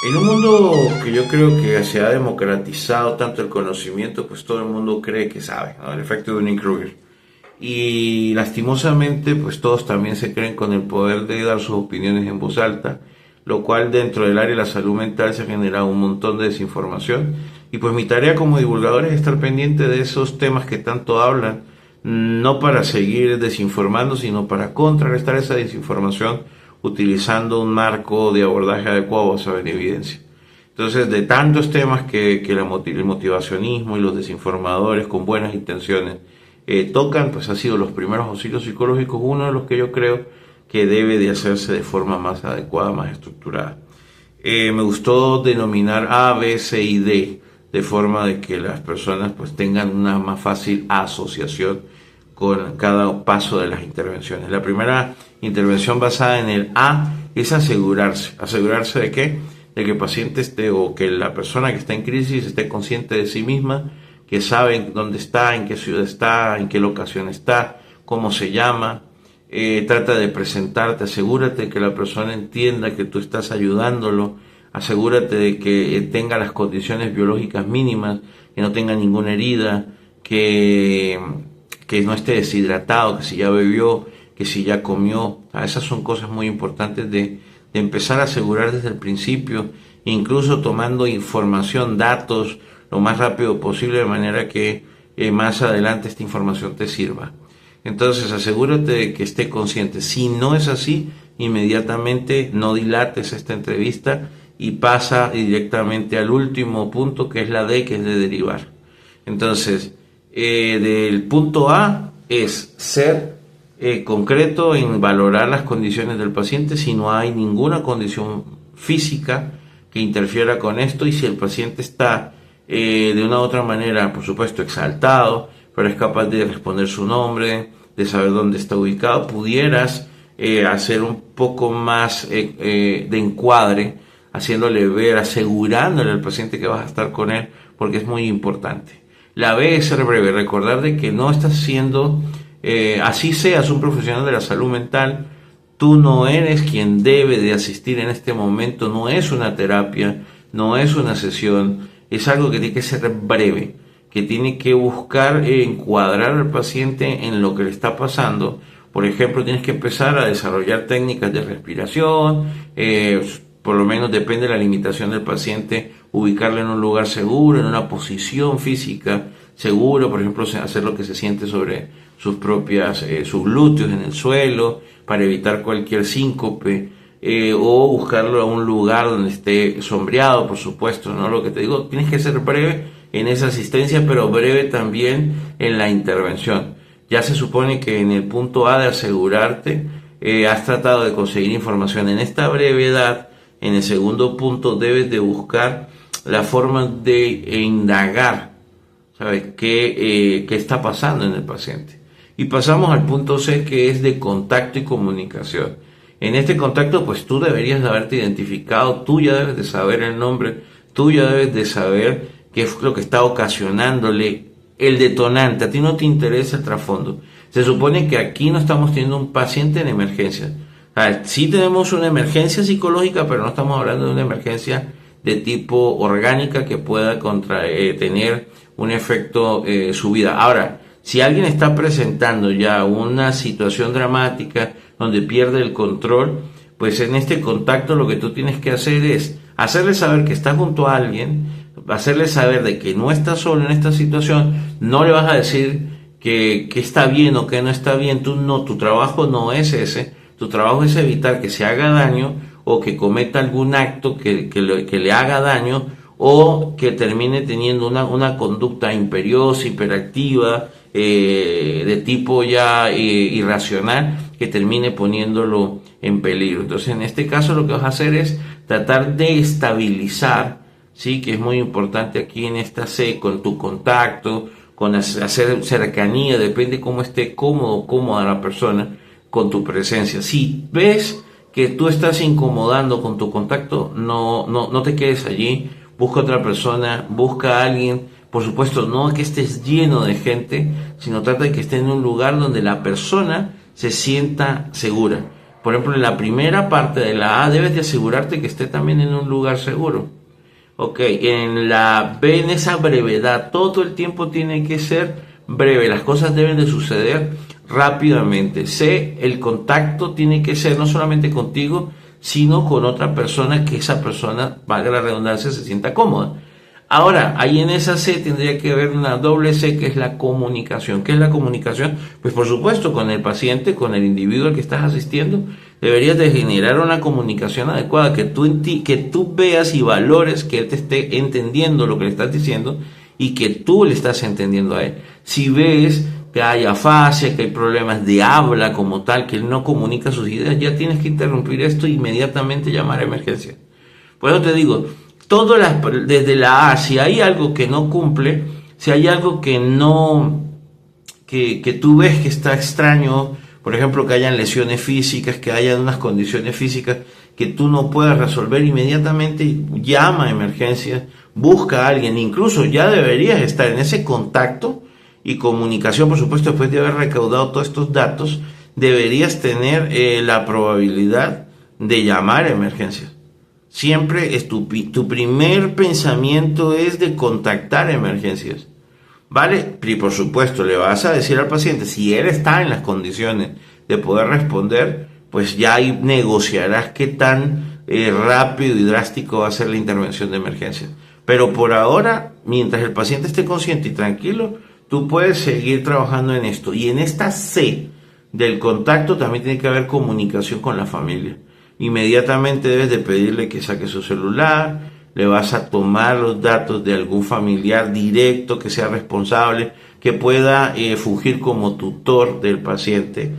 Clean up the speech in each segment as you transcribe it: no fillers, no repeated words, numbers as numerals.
En un mundo que yo creo que se ha democratizado tanto el conocimiento, pues todo el mundo cree que sabe, ¿no? El efecto de Dunning-Kruger. Y lastimosamente, pues todos también se creen con el poder de dar sus opiniones en voz alta, lo cual dentro del área de la salud mental se ha generado un montón de desinformación. Y pues mi tarea como divulgador es estar pendiente de esos temas que tanto hablan, no para seguir desinformando, sino para contrarrestar esa desinformación utilizando un marco de abordaje adecuado basado en evidencia. Entonces, de tantos temas que el motivacionismo y los desinformadores con buenas intenciones tocan, pues ha sido los primeros auxilios psicológicos, uno de los que yo creo que debe de hacerse de forma más adecuada, más estructurada. Me gustó denominar A, B, C y D, de forma de que las personas pues tengan una más fácil asociación con cada paso de las intervenciones. La primera intervención basada en el A es asegurarse. ¿Asegurarse de qué? De que el paciente esté o que la persona que está en crisis esté consciente de sí misma, que sabe dónde está, en qué ciudad está, en qué locación está, cómo se llama. Trata de presentarte, asegúrate de que la persona entienda que tú estás ayudándolo, asegúrate de que tenga las condiciones biológicas mínimas, que no tenga ninguna herida, que no esté deshidratado, que si ya bebió, que si ya comió. Esas son cosas muy importantes de empezar a asegurar desde el principio, incluso tomando información, datos, lo más rápido posible, de manera que más adelante esta información te sirva. Entonces asegúrate de que esté consciente. Si no es así, inmediatamente no dilates esta entrevista y pasa directamente al último punto, que es la D, que es de derivar. Entonces, del punto A es ser concreto en valorar las condiciones del paciente si no hay ninguna condición física que interfiera con esto, y si el paciente está de una u otra manera, por supuesto, exaltado, pero es capaz de responder su nombre, de saber dónde está ubicado, pudieras hacer un poco más de encuadre, haciéndole ver, asegurándole al paciente que vas a estar con él, porque es muy importante. La B es ser breve, recordar de que no estás siendo, así seas un profesional de la salud mental, tú no eres quien debe de asistir en este momento, no es una terapia, no es una sesión, es algo que tiene que ser breve, que tiene que buscar encuadrar al paciente en lo que le está pasando. Por ejemplo, tienes que empezar a desarrollar técnicas de respiración, por lo menos depende de la limitación del paciente, ubicarlo en un lugar seguro, en una posición física segura, por ejemplo, hacer lo que se siente sobre sus propias, sus glúteos en el suelo, para evitar cualquier síncope, o buscarlo a un lugar donde esté sombreado, por supuesto, ¿no? Lo que te digo, tienes que ser breve en esa asistencia, pero breve también en la intervención. Ya se supone que en el punto A de asegurarte, has tratado de conseguir información en esta brevedad. En el segundo punto debes de buscar la forma de indagar, ¿sabes? ¿Qué está pasando en el paciente? Y pasamos al punto C, que es de contacto y comunicación. En este contacto, pues tú deberías de haberte identificado, tú ya debes de saber el nombre, tú ya debes de saber qué es lo que está ocasionándole el detonante. A ti no te interesa el trasfondo. Se supone que aquí no estamos teniendo un paciente en emergencia. Sí tenemos una emergencia psicológica, pero no estamos hablando de una emergencia de tipo orgánica que pueda tener un efecto su vida. Ahora, si alguien está presentando ya una situación dramática donde pierde el control, pues en este contacto lo que tú tienes que hacer es hacerle saber que estás junto a alguien, hacerle saber de que no estás solo en esta situación. No le vas a decir que está bien o que no está bien. Tu trabajo no es ese. Tu trabajo es evitar que se haga daño o que cometa algún acto que le haga daño, o que termine teniendo una conducta imperiosa, hiperactiva, de tipo ya irracional, que termine poniéndolo en peligro. Entonces, en este caso lo que vas a hacer es tratar de estabilizar, ¿sí? Que es muy importante aquí en esta C, con tu contacto, con hacer cercanía, depende cómo esté cómoda la persona con tu presencia. Si ves que tú estás incomodando con tu contacto, no te quedes allí, busca otra persona, busca a alguien. Por supuesto, no que estés lleno de gente, sino trata de que esté en un lugar donde la persona se sienta segura. Por ejemplo, en la primera parte de la A debes de asegurarte que esté también en un lugar seguro. Ok, en la B, en esa brevedad, todo el tiempo tiene que ser breve, las cosas deben de suceder rápidamente. C, el contacto tiene que ser no solamente contigo, sino con otra persona, que esa persona, valga la redundancia, se sienta cómoda. Ahora, ahí en esa C tendría que haber una doble C, que es la comunicación. ¿Qué es la comunicación? Pues por supuesto, con el paciente, con el individuo al que estás asistiendo, deberías de generar una comunicación adecuada, que tú veas y valores que él te esté entendiendo lo que le estás diciendo y que tú le estás entendiendo a él. Si ves que hay afasia, que hay problemas de habla como tal, que él no comunica sus ideas, ya tienes que interrumpir esto e inmediatamente llamar a emergencia. Por eso te digo, desde la A, si hay algo que no cumple, si hay algo que no, que tú ves que está extraño, por ejemplo, que hayan lesiones físicas, que hayan unas condiciones físicas que tú no puedas resolver inmediatamente, llama a emergencias, busca a alguien, incluso ya deberías estar en ese contacto y comunicación, por supuesto, después de haber recaudado todos estos datos, deberías tener la probabilidad de llamar a emergencias. Siempre es tu primer pensamiento es de contactar emergencias, ¿vale? Y por supuesto le vas a decir al paciente, si él está en las condiciones de poder responder, pues ya ahí negociarás qué tan rápido y drástico va a ser la intervención de emergencia. Pero por ahora, mientras el paciente esté consciente y tranquilo, tú puedes seguir trabajando en esto. Y en esta C del contacto también tiene que haber comunicación con la familia. Inmediatamente debes de pedirle que saque su celular, le vas a tomar los datos de algún familiar directo que sea responsable, que pueda fungir como tutor del paciente,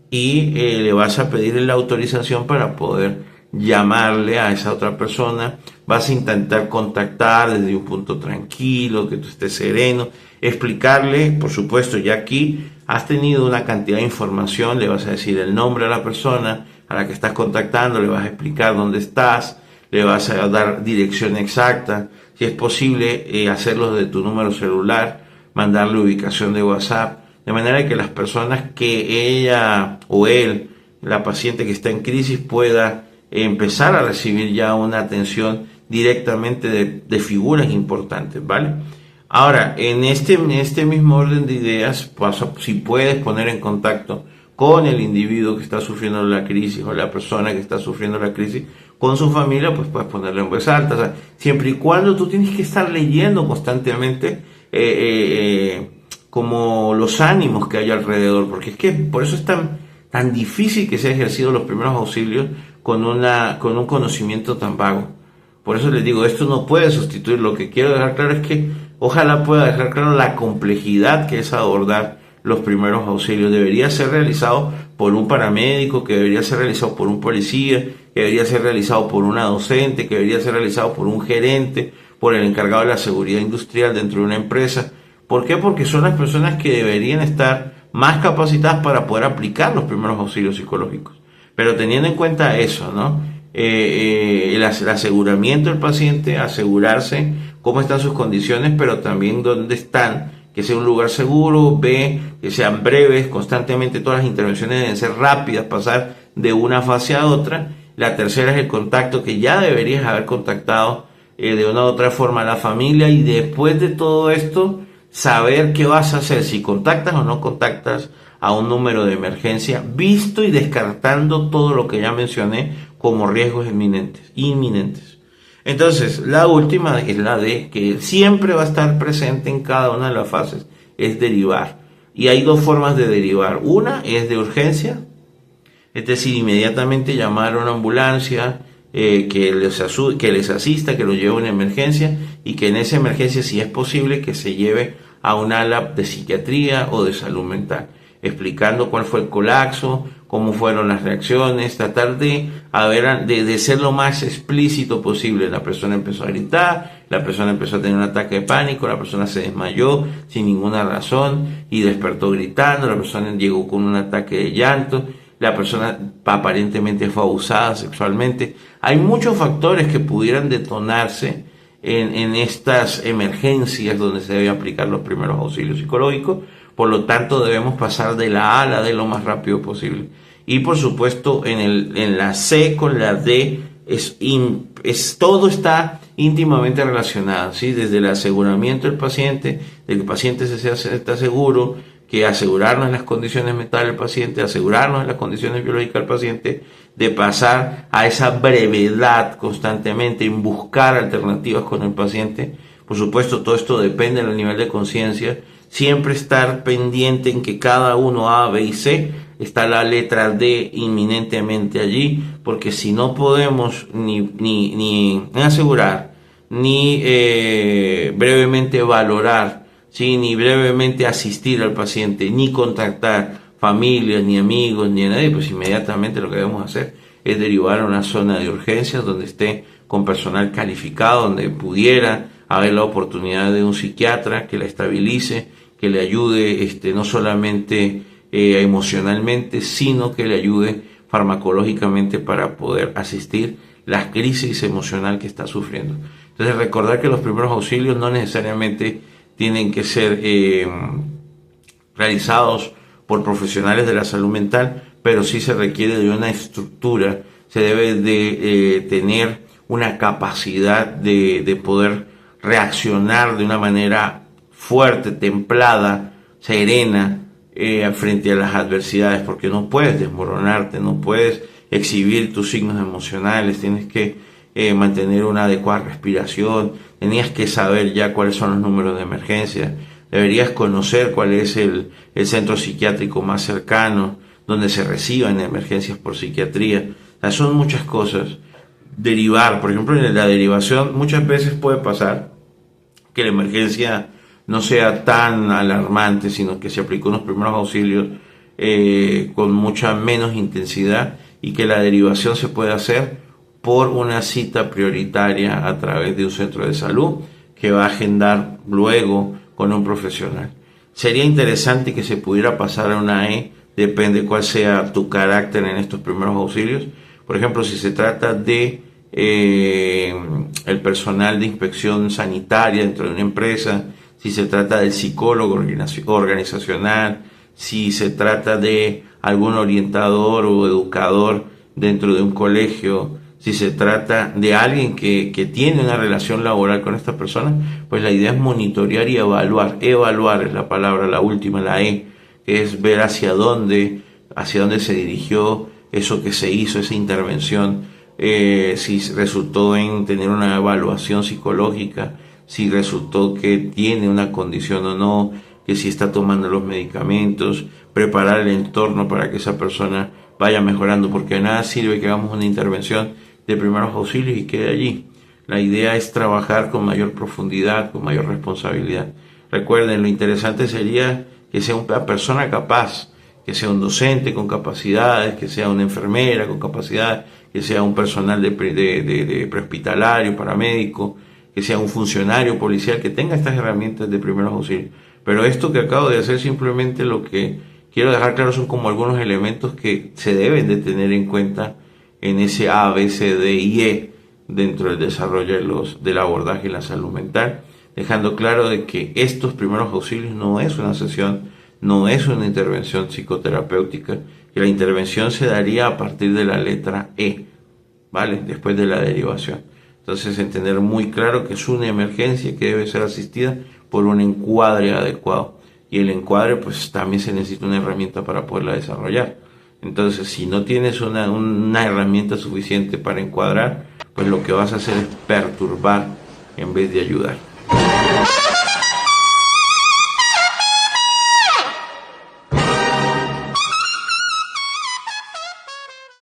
y le vas a pedir la autorización para poder llamarle a esa otra persona. Vas a intentar contactar desde un punto tranquilo, que tú estés sereno, explicarle, por supuesto, ya aquí has tenido una cantidad de información, le vas a decir el nombre a la persona a la que estás contactando, le vas a explicar dónde estás, le vas a dar dirección exacta, si es posible hacerlo de tu número celular, mandarle ubicación de WhatsApp, de manera que las personas que ella o él, la paciente que está en crisis, pueda empezar a recibir ya una atención directamente de figuras importantes, ¿vale? Ahora, en este mismo orden de ideas, si puedes poner en contacto con el individuo que está sufriendo la crisis o la persona que está sufriendo la crisis con su familia, pues puedes ponerlo en voz alta. O sea, siempre y cuando tú tienes que estar leyendo constantemente como los ánimos que hay alrededor, porque es que por eso es tan difícil que se haya ejercido los primeros auxilios con un conocimiento tan vago. Por eso les digo, esto no puede sustituir. Lo que quiero dejar claro es que ojalá pueda dejar claro la complejidad que es abordar los primeros auxilios. Debería ser realizado por un paramédico, que debería ser realizado por un policía, que debería ser realizado por una docente, que debería ser realizado por un gerente, por el encargado de la seguridad industrial dentro de una empresa. ¿Por qué? Porque son las personas que deberían estar más capacitadas para poder aplicar los primeros auxilios psicológicos. Pero teniendo en cuenta eso, ¿no? El aseguramiento del paciente, asegurarse cómo están sus condiciones, pero también dónde están, que sea un lugar seguro, B, que sean breves, constantemente todas las intervenciones deben ser rápidas, pasar de una fase a otra. La tercera es el contacto, que ya deberías haber contactado de una u otra forma a la familia, y después de todo esto, saber qué vas a hacer, si contactas o no contactas a un número de emergencia, visto y descartando todo lo que ya mencioné como riesgos inminentes. Entonces, la última es la D, que siempre va a estar presente en cada una de las fases, es derivar. Y hay dos formas de derivar. Una es de urgencia, es decir, inmediatamente llamar a una ambulancia que les asista, que lo lleve a una emergencia, y que en esa emergencia, si es posible, que se lleve a un ala de psiquiatría o de salud mental, explicando cuál fue el colapso, cómo fueron las reacciones, tratar de ser lo más explícito posible. La persona empezó a gritar, la persona empezó a tener un ataque de pánico, la persona se desmayó sin ninguna razón y despertó gritando, la persona llegó con un ataque de llanto, la persona aparentemente fue abusada sexualmente. Hay muchos factores que pudieran detonarse en estas emergencias donde se debe aplicar los primeros auxilios psicológicos. Por lo tanto, debemos pasar de la A a la D lo más rápido posible. Y por supuesto en la C con la D todo está íntimamente relacionado, ¿sí? Desde el aseguramiento del paciente, de que el paciente está seguro, que asegurarnos en las condiciones mentales del paciente, asegurarnos en las condiciones biológicas del paciente, de pasar a esa brevedad constantemente en buscar alternativas con el paciente. Por supuesto, todo esto depende del nivel de conciencia. Siempre estar pendiente en que cada uno A, B y C está la letra D inminentemente allí, porque si no podemos ni asegurar, ni brevemente valorar, ¿sí? Ni brevemente asistir al paciente, ni contactar familia, ni amigos, ni a nadie, pues inmediatamente lo que debemos hacer es derivar a una zona de urgencias donde esté con personal calificado, donde pudiera haber la oportunidad de un psiquiatra que la estabilice, que le ayude no solamente emocionalmente, sino que le ayude farmacológicamente para poder asistir la crisis emocional que está sufriendo. Entonces, recordar que los primeros auxilios no necesariamente tienen que ser realizados por profesionales de la salud mental, pero sí se requiere de una estructura, se debe de tener una capacidad de poder reaccionar de una manera fuerte, templada, serena, frente a las adversidades, porque no puedes desmoronarte, no puedes exhibir tus signos emocionales, tienes que mantener una adecuada respiración, tenías que saber ya cuáles son los números de emergencia, deberías conocer cuál es el centro psiquiátrico más cercano, donde se reciban emergencias por psiquiatría. O sea, son muchas cosas. Derivar, por ejemplo, en la derivación muchas veces puede pasar que la emergencia no sea tan alarmante, sino que se aplicó unos primeros auxilios con mucha menos intensidad y que la derivación se puede hacer por una cita prioritaria a través de un centro de salud que va a agendar luego con un profesional. Sería interesante que se pudiera pasar a una E, depende cuál sea tu carácter en estos primeros auxilios. Por ejemplo, si se trata de el personal de inspección sanitaria dentro de una empresa, si se trata del psicólogo organizacional, si se trata de algún orientador o educador dentro de un colegio, si se trata de alguien que tiene una relación laboral con esta persona, pues la idea es monitorear y evaluar. Evaluar es la palabra, la última, la E, que es ver hacia dónde se dirigió eso que se hizo, esa intervención, si resultó en tener una evaluación psicológica, si resultó que tiene una condición o no, que si está tomando los medicamentos, preparar el entorno para que esa persona vaya mejorando, porque de nada sirve que hagamos una intervención de primeros auxilios y quede allí. La idea es trabajar con mayor profundidad, con mayor responsabilidad. Recuerden, lo interesante sería que sea una persona capaz, que sea un docente con capacidades, que sea una enfermera con capacidades, que sea un personal de prehospitalario, paramédico, que sea un funcionario policial que tenga estas herramientas de primeros auxilios. Pero esto que acabo de hacer, simplemente lo que quiero dejar claro son como algunos elementos que se deben de tener en cuenta en ese A, B, C, D y E dentro del desarrollo del abordaje en la salud mental, dejando claro de que estos primeros auxilios no es una sesión, no es una intervención psicoterapéutica, que la intervención se daría a partir de la letra E, ¿vale? Después de la derivación. Entonces, entender muy claro que es una emergencia que debe ser asistida por un encuadre adecuado. Y el encuadre, pues también se necesita una herramienta para poderla desarrollar. Entonces, si no tienes una herramienta suficiente para encuadrar, pues lo que vas a hacer es perturbar en vez de ayudar.